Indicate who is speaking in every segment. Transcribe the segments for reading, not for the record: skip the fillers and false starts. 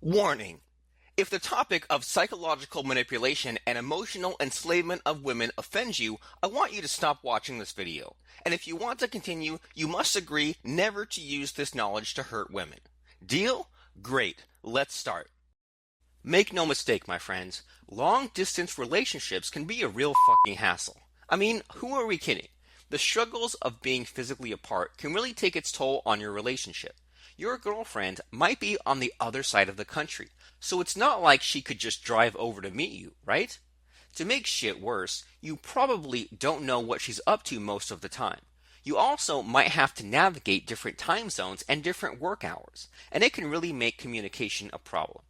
Speaker 1: Warning. If the topic of psychological manipulation and emotional enslavement of women offends you, I want you to stop watching this video. And if you want to continue, you must agree never to use this knowledge to hurt women. Deal? Great. Let's start. Make no mistake, my friends, long-distance relationships can be a real fucking hassle. I mean, who are we kidding? The struggles of being physically apart can really take its toll on your relationship. Your girlfriend might be on the other side of the country, so it's not like she could just drive over to meet you, right? To make shit worse, you probably don't know what she's up to most of the time. You also might have to navigate different time zones and different work hours, and it can really make communication a problem.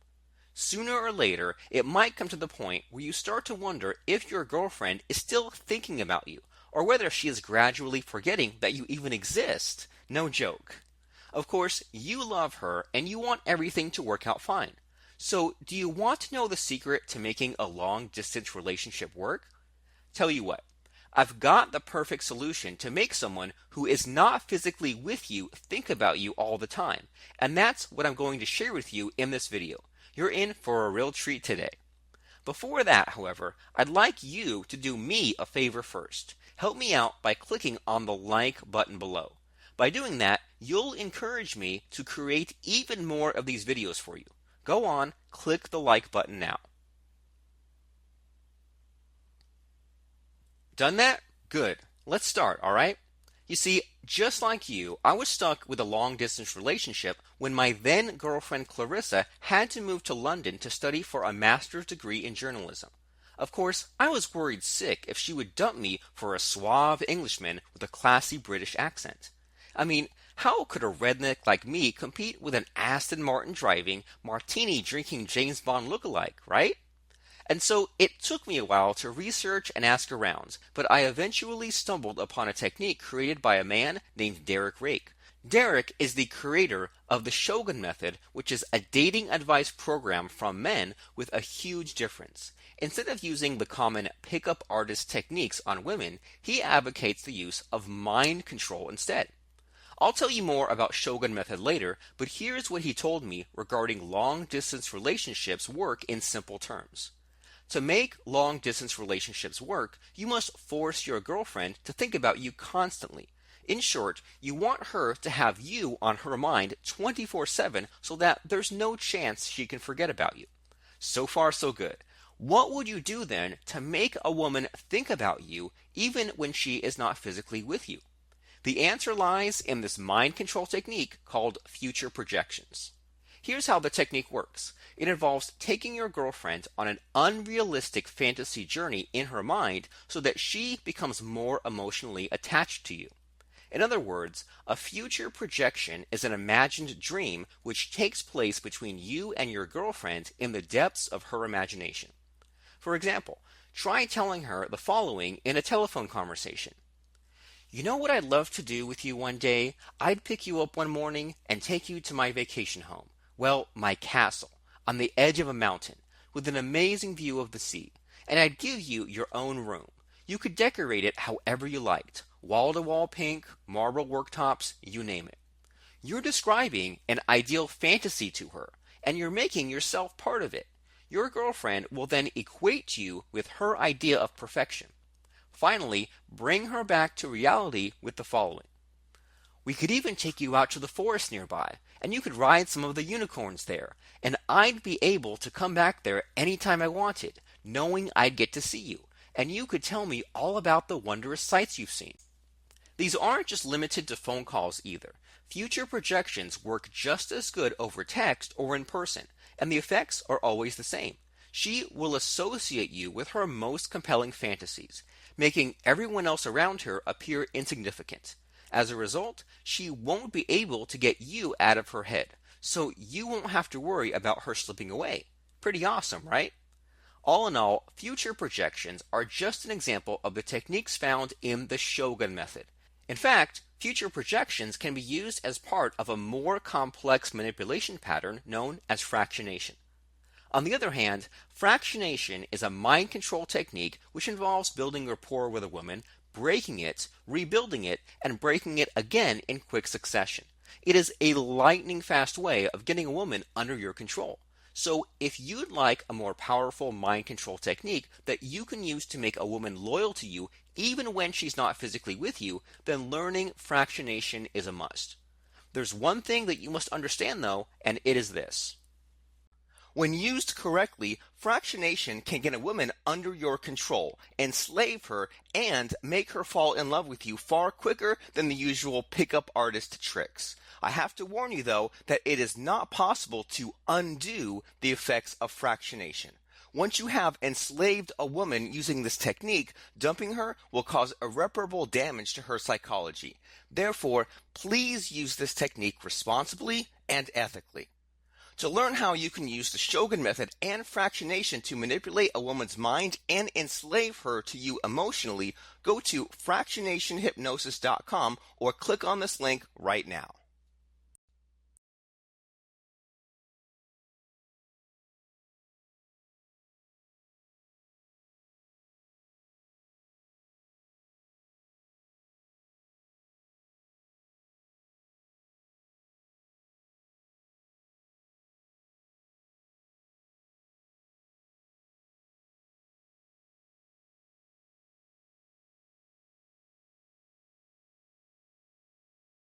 Speaker 1: Sooner or later, it might come to the point where you start to wonder if your girlfriend is still thinking about you, or whether she is gradually forgetting that you even exist. No joke. Of course, you love her and you want everything to work out fine. So, do you want to know the secret to making a long-distance relationship work? Tell you what, I've got the perfect solution to make someone who is not physically with you think about you all the time. And that's what I'm going to share with you in this video. You're in for a real treat today. Before that, however, I'd like you to do me a favor first. Help me out by clicking on the like button below. By doing that, you'll encourage me to create even more of these videos for you. Go on, click the like button now. Done that? Good. Let's start, alright? You see, just like you, I was stuck with a long-distance relationship when my then girlfriend Clarissa had to move to London to study for a master's degree in journalism. Of course, I was worried sick if she would dump me for a suave Englishman with a classy British accent. I mean, how could a redneck like me compete with an Aston Martin driving, martini drinking James Bond lookalike, right? And so it took me a while to research and ask around, but I eventually stumbled upon a technique created by a man named Derek Rake. Derek is the creator of the shogun method, which is a dating advice program from men with a huge difference. Instead of using the common pickup artist techniques on women, he advocates the use of mind control instead. I'll tell you more about Shogun method later, but here's what he told me regarding long-distance relationships work in simple terms. To make long-distance relationships work, you must force your girlfriend to think about you constantly. In short, you want her to have you on her mind 24/7 so that there's no chance she can forget about you. So far, so good. What would you do then to make a woman think about you even when she is not physically with you? The answer lies in this mind control technique called future projections. Here's how the technique works. It involves taking your girlfriend on an unrealistic fantasy journey in her mind so that she becomes more emotionally attached to you. In other words, a future projection is an imagined dream which takes place between you and your girlfriend in the depths of her imagination. For example, try telling her the following in a telephone conversation. You know what I'd love to do with you one day? I'd pick you up one morning and take you to my vacation home. Well, my castle, on the edge of a mountain, with an amazing view of the sea. And I'd give you your own room. You could decorate it however you liked. Wall-to-wall pink, marble worktops, you name it. You're describing an ideal fantasy to her, and you're making yourself part of it. Your girlfriend will then equate you with her idea of perfection. Finally, bring her back to reality with the following. We could even take you out to the forest nearby, and you could ride some of the unicorns there, and I'd be able to come back there anytime I wanted, knowing I'd get to see you, and you could tell me all about the wondrous sights you've seen. These aren't just limited to phone calls either. Future projections work just as good over text or in person, and the effects are always the same. She will associate you with her most compelling fantasies, making everyone else around her appear insignificant. As a result, she won't be able to get you out of her head, so you won't have to worry about her slipping away. Pretty awesome, right? All in all, future projections are just an example of the techniques found in the shogun method. In fact, future projections can be used as part of a more complex manipulation pattern known as fractionation. On the other hand, fractionation is a mind control technique which involves building rapport with a woman breaking it, rebuilding it, and breaking it again in quick succession. It is a lightning fast way of getting a woman under your control. So if you'd like a more powerful mind control technique that you can use to make a woman loyal to you even when she's not physically with you, then learning fractionation is a must. There's one thing that you must understand though, and it is this. When used correctly, fractionation can get a woman under your control, enslave her, and make her fall in love with you far quicker than the usual pickup artist tricks. I have to warn you though that it is not possible to undo the effects of fractionation. Once you have enslaved a woman using this technique, dumping her will cause irreparable damage to her psychology. Therefore, please use this technique responsibly and ethically. To learn how you can use the shogun method and fractionation to manipulate a woman's mind and enslave her to you emotionally, go to fractionationhypnosis.com or click on this link right now.